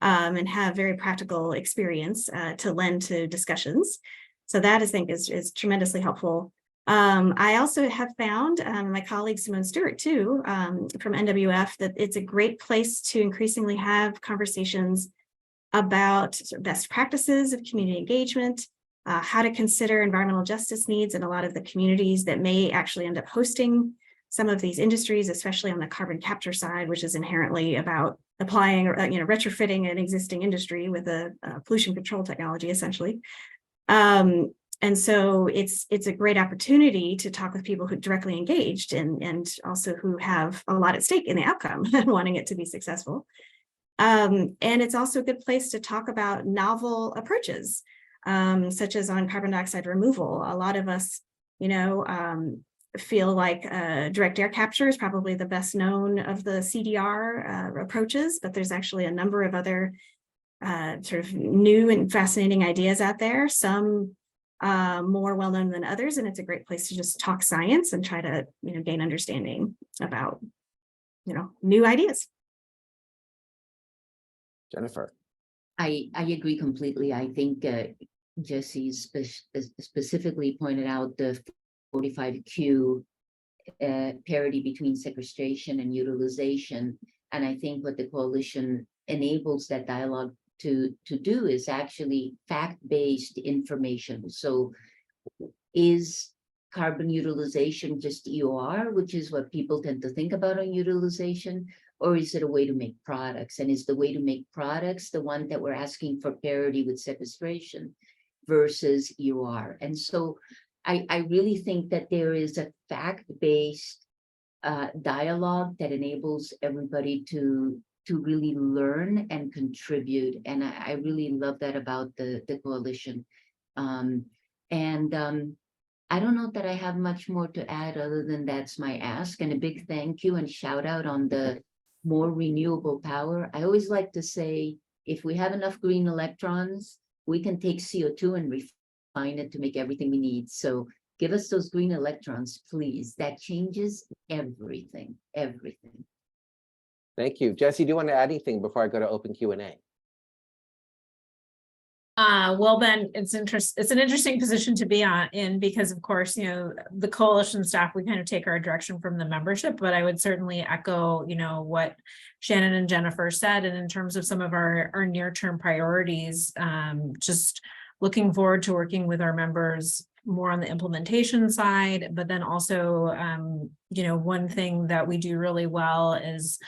and have very practical experience to lend to discussions. So that, I think, is tremendously helpful. I also have found, my colleague Simone Stewart too, from NWF, that it's a great place to increasingly have conversations about sort of best practices of community engagement, how to consider environmental justice needs in a lot of the communities that may actually end up hosting some of these industries, especially on the carbon capture side, which is inherently about applying or retrofitting an existing industry with a pollution control technology, essentially. And so it's a great opportunity to talk with people who directly engaged and also who have a lot at stake in the outcome and wanting it to be successful. And it's also a good place to talk about novel approaches, such as on carbon dioxide removal. A lot of us, feel like direct air capture is probably the best known of the CDR approaches, but there's actually a number of other sort of new and fascinating ideas out there, some more well-known than others, and it's a great place to just talk science and try to gain understanding about new ideas. Jennifer. I agree completely. I think Jesse specifically pointed out the 45Q parity between sequestration and utilization, and I think what the coalition enables that dialogue to do is actually fact-based information. So is carbon utilization just EOR, which is what people tend to think about on utilization, or is it a way to make products? And is the way to make products the one that we're asking for parity with sequestration versus EOR? And so I really think that there is a fact-based dialogue that enables everybody to really learn and contribute. And I really love that about the coalition. I don't know that I have much more to add other than that's my ask, and a big thank you and shout out on the more renewable power. I always like to say, if we have enough green electrons, we can take CO2 and refine it to make everything we need. So give us those green electrons, please. That changes everything, everything. Thank you. Jesse, do you want to add anything before I go to open Q&A? Well, Ben, it's an interesting position to be in because, of course, you know, the coalition staff, we kind of take our direction from the membership, but I would certainly echo, you know, what Shannon and Jennifer said. And in terms of some of our near-term priorities, just looking forward to working with our members more on the implementation side, but then also, you know, one thing that we do really well is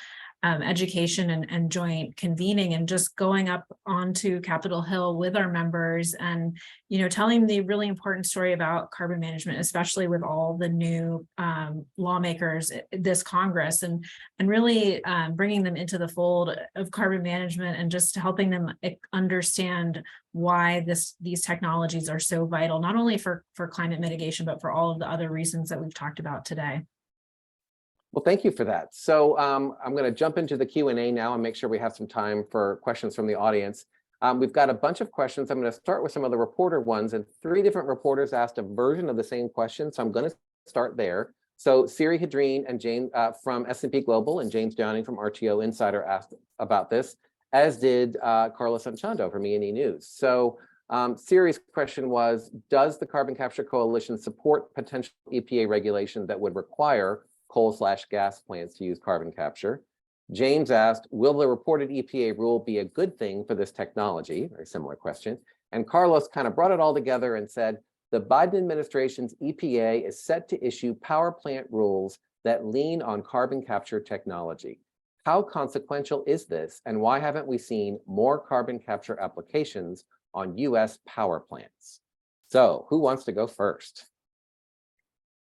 education and joint convening, and just going up onto Capitol Hill with our members and, you know, telling the really important story about carbon management, especially with all the new lawmakers this Congress, and really bringing them into the fold of carbon management and just helping them understand why these technologies are so vital, not only for climate mitigation, but for all of the other reasons that we've talked about today. Well, thank you for that. So I'm going to jump into the Q&A now and make sure we have some time for questions from the audience. We've got a bunch of questions. I'm going to start with some of the reporter ones, and 3 different reporters asked a version of the same question. So I'm going to start there. So Siri Hadreen and Jane from S&P Global and James Downing from RTO Insider asked about this, as did Carlos Anchondo from E&E News. So Siri's question was, does the Carbon Capture Coalition support potential EPA regulation that would require coal/gas plants to use carbon capture? James asked, will the reported EPA rule be a good thing for this technology? Very similar question. And Carlos kind of brought it all together and said, the Biden administration's EPA is set to issue power plant rules that lean on carbon capture technology. How consequential is this, and why haven't we seen more carbon capture applications on US power plants? So who wants to go first?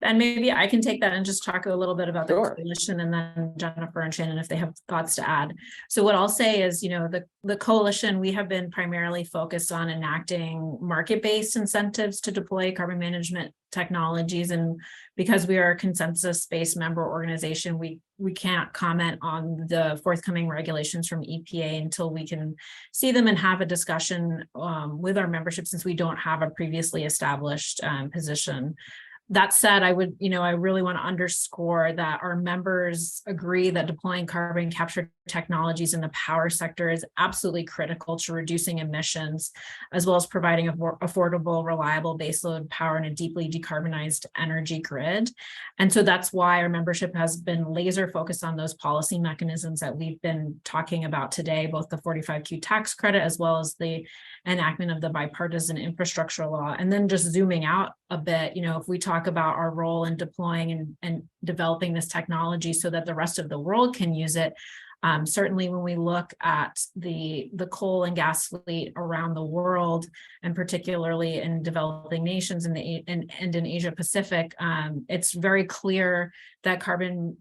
And maybe I can take that and just talk a little bit about the Sure. coalition, and then Jennifer and Shannon, if they have thoughts to add. So what I'll say is, you know, the coalition, we have been primarily focused on enacting market-based incentives to deploy carbon management technologies. And because we are a consensus-based member organization, we can't comment on the forthcoming regulations from EPA until we can see them and have a discussion with our membership, since we don't have a previously established position. That said, I really want to underscore that our members agree that deploying carbon capture technologies in the power sector is absolutely critical to reducing emissions, as well as providing affordable, reliable baseload power in a deeply decarbonized energy grid. And so that's why our membership has been laser focused on those policy mechanisms that we've been talking about today, both the 45Q tax credit, as well as the enactment of the Bipartisan Infrastructure Law. And then just zooming out a bit, you know, if we talk about our role in deploying and developing this technology so that the rest of the world can use it, certainly when we look at the coal and gas fleet around the world, and particularly in developing nations and in Asia Pacific, it's very clear that carbon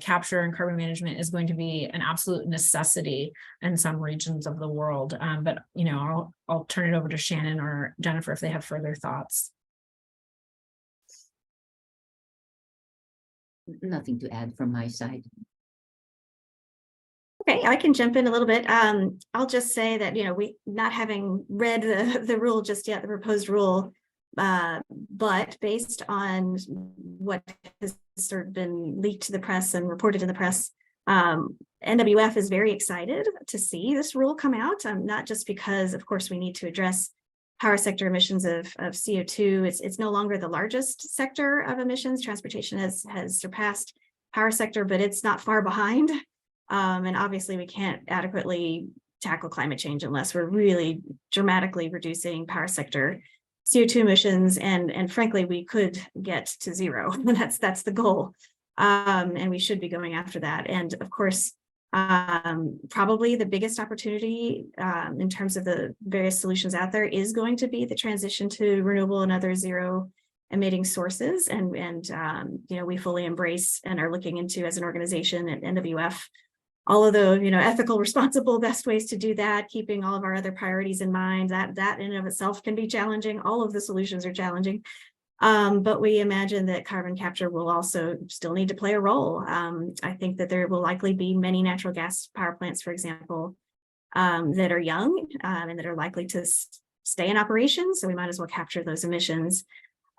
capture and carbon management is going to be an absolute necessity in some regions of the world. But you know, I'll turn it over to Shannon or Jennifer if they have further thoughts. Nothing to add from my side. Okay, I can jump in a little bit. I'll just say that, you know, we not having read the rule just yet, the proposed rule, but based on what has sort of been leaked to the press and reported in the press, NWF is very excited to see this rule come out, not just because, of course, we need to address power sector emissions of CO2. It's no longer the largest sector of emissions. Transportation has surpassed power sector, but it's not far behind. And obviously we can't adequately tackle climate change unless we're really dramatically reducing power sector CO2 emissions, and frankly, we could get to zero. That's the goal. And we should be going after that. And of course, probably the biggest opportunity in terms of the various solutions out there is going to be the transition to renewable and other zero emitting sources. And we fully embrace and are looking into, as an organization at NWF, all of the ethical, responsible, best ways to do that, keeping all of our other priorities in mind. That in and of itself can be challenging. All of the solutions are challenging. But we imagine that carbon capture will also still need to play a role. I think that there will likely be many natural gas power plants, for example, that are young and that are likely to stay in operation. So we might as well capture those emissions.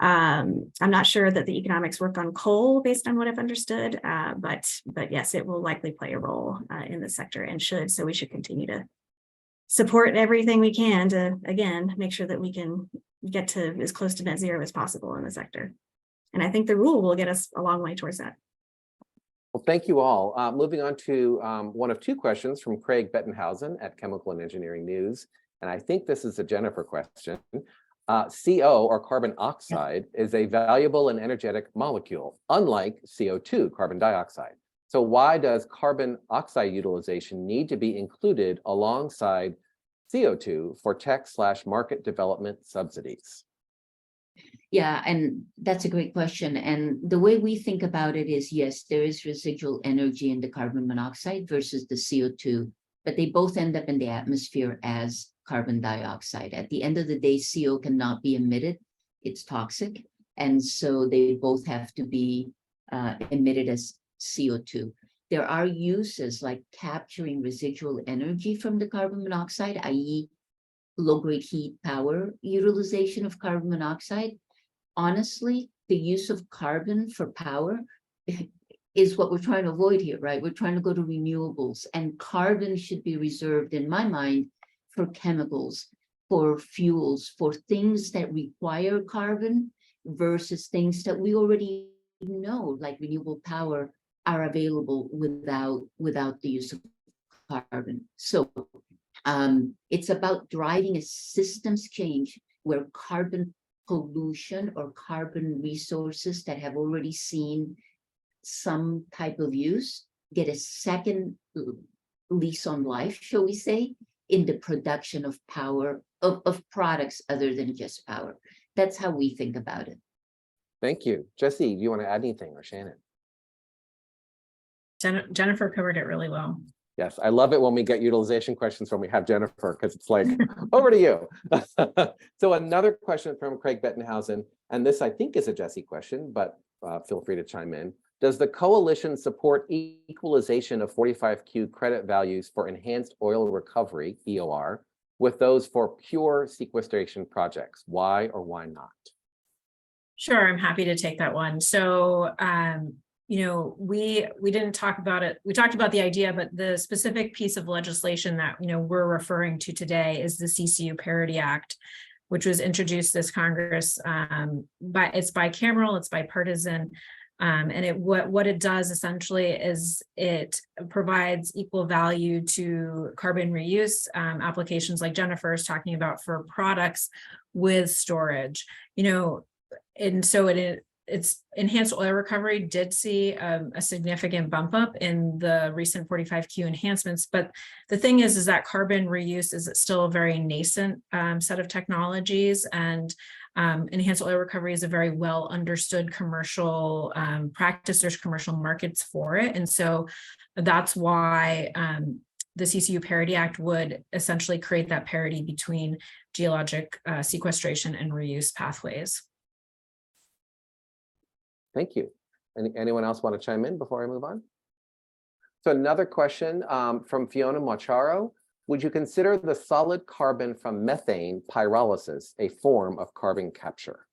I'm not sure that the economics work on coal based on what I've understood, but yes, it will likely play a role in the sector and should. So we should continue to support everything we can to, again, make sure that we can get to as close to net zero as possible in the sector. And I think the rule will get us a long way towards that. Well, thank you all. Moving on to one of two questions from Craig Bettenhausen at Chemical and Engineering News. And I think this is a Jennifer question. CO, or carbon oxide, is a valuable and energetic molecule, unlike CO2, carbon dioxide. So why does carbon oxide utilization need to be included alongside CO2 for tech/market development subsidies? Yeah, and that's a great question. And the way we think about it is, yes, there is residual energy in the carbon monoxide versus the CO2, but they both end up in the atmosphere as carbon dioxide. At the end of the day, CO cannot be emitted. It's toxic. And so they both have to be emitted as CO2. There are uses like capturing residual energy from the carbon monoxide, i.e. low-grade heat power utilization of carbon monoxide. Honestly, the use of carbon for power is what we're trying to avoid here, right? We're trying to go to renewables, and carbon should be reserved, in my mind, for chemicals, for fuels, for things that require carbon versus things that we already know, like renewable power, are available without the use of carbon. So it's about driving a systems change where carbon pollution or carbon resources that have already seen some type of use get a second lease on life, shall we say, in the production of power, of products other than just power. That's how we think about it. Thank you. Jesse, do you want to add anything, or Shannon? Jennifer covered it really well. Yes, I love it when we get utilization questions when we have Jennifer, because it's like, over to you. So another question from Craig Bettenhausen, and this I think is a Jesse question, but feel free to chime in. Does the coalition support equalization of 45Q credit values for enhanced oil recovery, EOR, with those for pure sequestration projects? Why or why not? Sure, I'm happy to take that one. So, we didn't talk about it. We talked about the idea, but the specific piece of legislation that, we're referring to today is the CCU Parity Act, which was introduced this Congress. It's bicameral, it's bipartisan. And what it does essentially is it provides equal value to carbon reuse applications like Jennifer is talking about for products with storage, and so it's enhanced oil recovery did see a significant bump up in the recent 45Q enhancements. But the thing is that carbon reuse is still a very nascent set of technologies, and enhanced oil recovery is a very well understood commercial practice. There's commercial markets for it. And so that's why the CCU Parity Act would essentially create that parity between geologic sequestration and reuse pathways. Thank you. Anyone else want to chime in before I move on? So another question from Fiona Macharo. Would you consider the solid carbon from methane pyrolysis a form of carbon capture?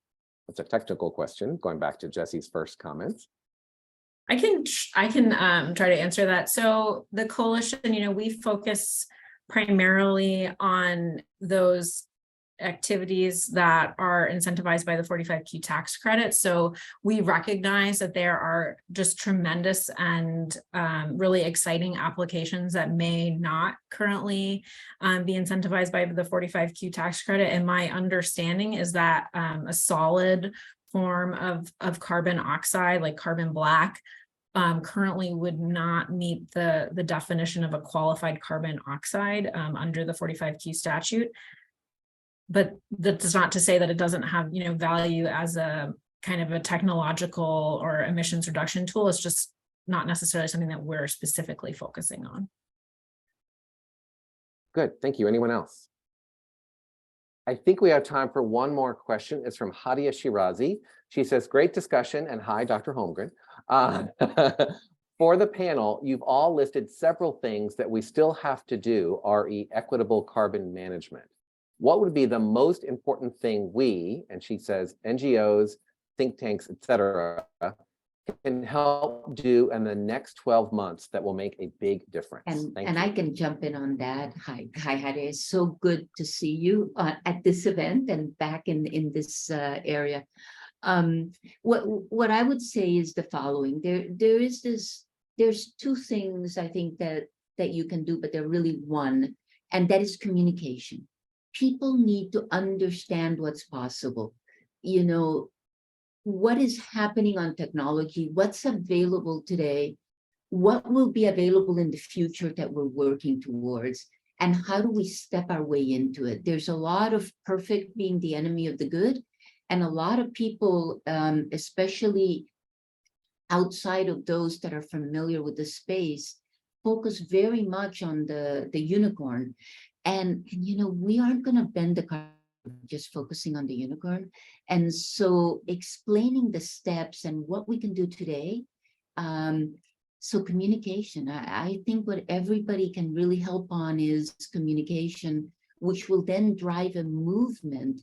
That's a technical question, going back to Jesse's first comments. I can try to answer that. So the coalition, we focus primarily on those activities that are incentivized by the 45Q tax credit. So we recognize that there are just tremendous and really exciting applications that may not currently be incentivized by the 45Q tax credit. And my understanding is that a solid form of carbon oxide, like carbon black, currently would not meet the definition of a qualified carbon oxide under the 45Q statute. But that's not to say that it doesn't have, value as a kind of a technological or emissions reduction tool. It's just not necessarily something that we're specifically focusing on. Good, thank you. Anyone else? I think we have time for one more question. It's from Hadia Shirazi. She says, great discussion, and hi, Dr. Holmgren. For the panel, you've all listed several things that we still have to do, re equitable carbon management. What would be the most important thing we, and she says NGOs, think tanks, etc., can help do in the next 12 months that will make a big difference? And I can jump in on that. Hi, Hadia. It's so good to see you at this event and back in this area. What I would say is the following. There's two things I think that you can do, but they're really one, and that is communication. People need to understand what's possible. What is happening on technology, what's available today, what will be available in the future that we're working towards, and how do we step our way into it? There's a lot of perfect being the enemy of the good, and a lot of people, especially outside of those that are familiar with the space, focus very much on the unicorn. And we aren't going to bend the curve just focusing on the unicorn. And so explaining the steps and what we can do today. So communication, I think what everybody can really help on is communication, which will then drive a movement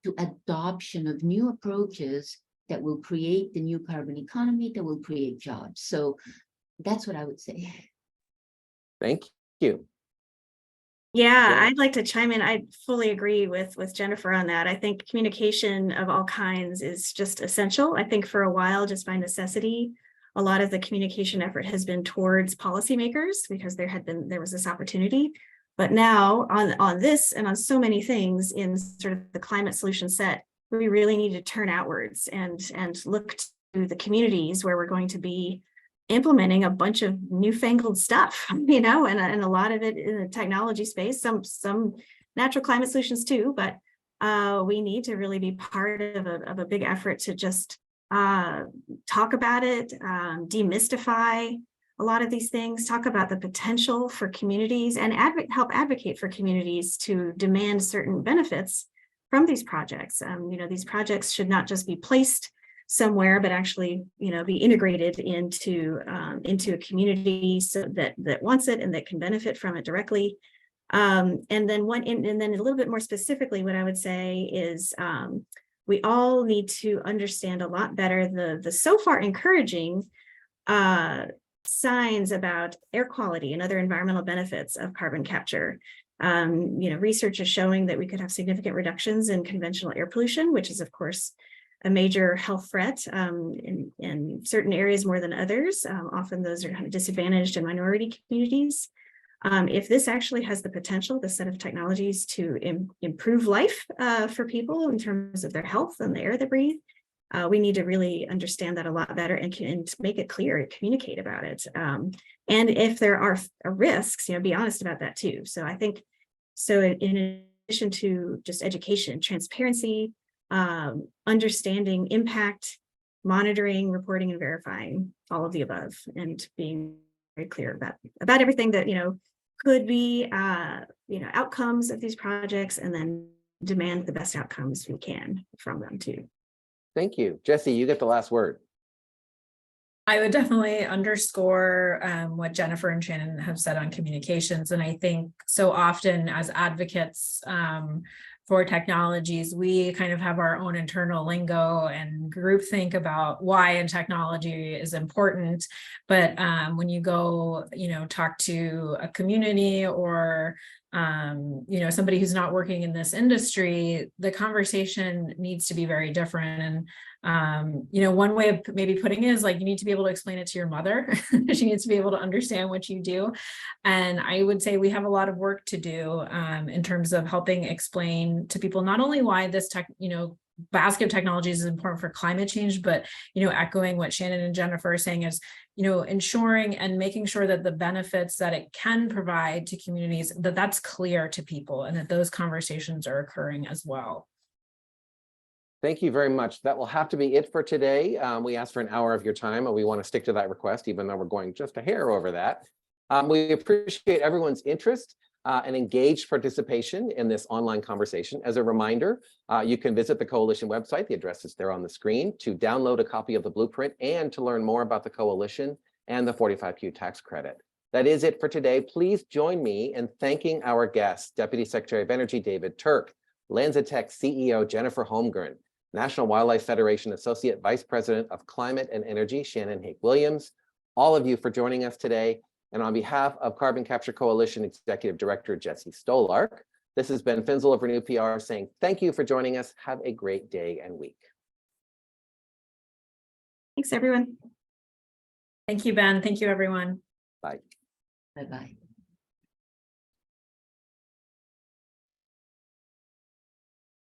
to adoption of new approaches that will create the new carbon economy, that will create jobs. So that's what I would say. Thank you. Yeah, Yeah. I'd like to chime in. I fully agree with Jennifer on that. I think communication of all kinds is just essential. I think for a while, just by necessity, a lot of the communication effort has been towards policymakers because there was this opportunity. But now on this and on so many things in sort of the climate solution set, we really need to turn outwards and look to the communities where we're going to be implementing a bunch of newfangled stuff, and a lot of it in the technology space, some natural climate solutions too, but we need to really be part of a big effort to just talk about it, demystify a lot of these things, talk about the potential for communities and help advocate for communities to demand certain benefits from these projects. These projects should not just be placed somewhere, but actually, be integrated into a community so that wants it and that can benefit from it directly. And then a little bit more specifically, what I would say is we all need to understand a lot better the so far encouraging signs about air quality and other environmental benefits of carbon capture. Research is showing that we could have significant reductions in conventional air pollution, which is, of course, a major health threat in certain areas more than others. Often those are kind of disadvantaged and minority communities. If this actually has the potential, the set of technologies to improve life for people in terms of their health and the air they breathe, we need to really understand that a lot better and make it clear and communicate about it. And if there are risks, be honest about that too. So I think, in addition to just education, transparency, understanding impact, monitoring, reporting, and verifying all of the above, and being very clear about everything that could be outcomes of these projects, and then demand the best outcomes we can from them too. Thank you. Jesse, you get the last word. I would definitely underscore what Jennifer and Shannon have said on communications. And I think so often as advocates for technologies, we kind of have our own internal lingo and groupthink about why in technology is important. But when you go, talk to a community or somebody who's not working in this industry, the conversation needs to be very different. And, one way of maybe putting it is like, you need to be able to explain it to your mother. She needs to be able to understand what you do. And I would say we have a lot of work to do in terms of helping explain to people, not only why this basket of technologies is important for climate change, but, echoing what Shannon and Jennifer are saying is, ensuring and making sure that the benefits that it can provide to communities, that's clear to people and that those conversations are occurring as well. Thank you very much. That will have to be it for today. We asked for an hour of your time, and we want to stick to that request, even though we're going just a hair over that. We appreciate everyone's interest and engaged participation in this online conversation. As a reminder, you can visit the Coalition website. The address is there on the screen to download a copy of the blueprint and to learn more about the Coalition and the 45Q tax credit. That is it for today. Please join me in thanking our guests, Deputy Secretary of Energy David Turk, Lanzatech CEO Jennifer Holmgren, National Wildlife Federation Associate Vice President of Climate and Energy Shannon Hake-Williams, all of you for joining us today. And on behalf of Carbon Capture Coalition Executive Director Jesse Stolark, this has been Finzel of Renew PR saying thank you for joining us. Have a great day and week. Thanks, everyone. Thank you, Ben. Thank you, everyone. Bye. Bye-bye.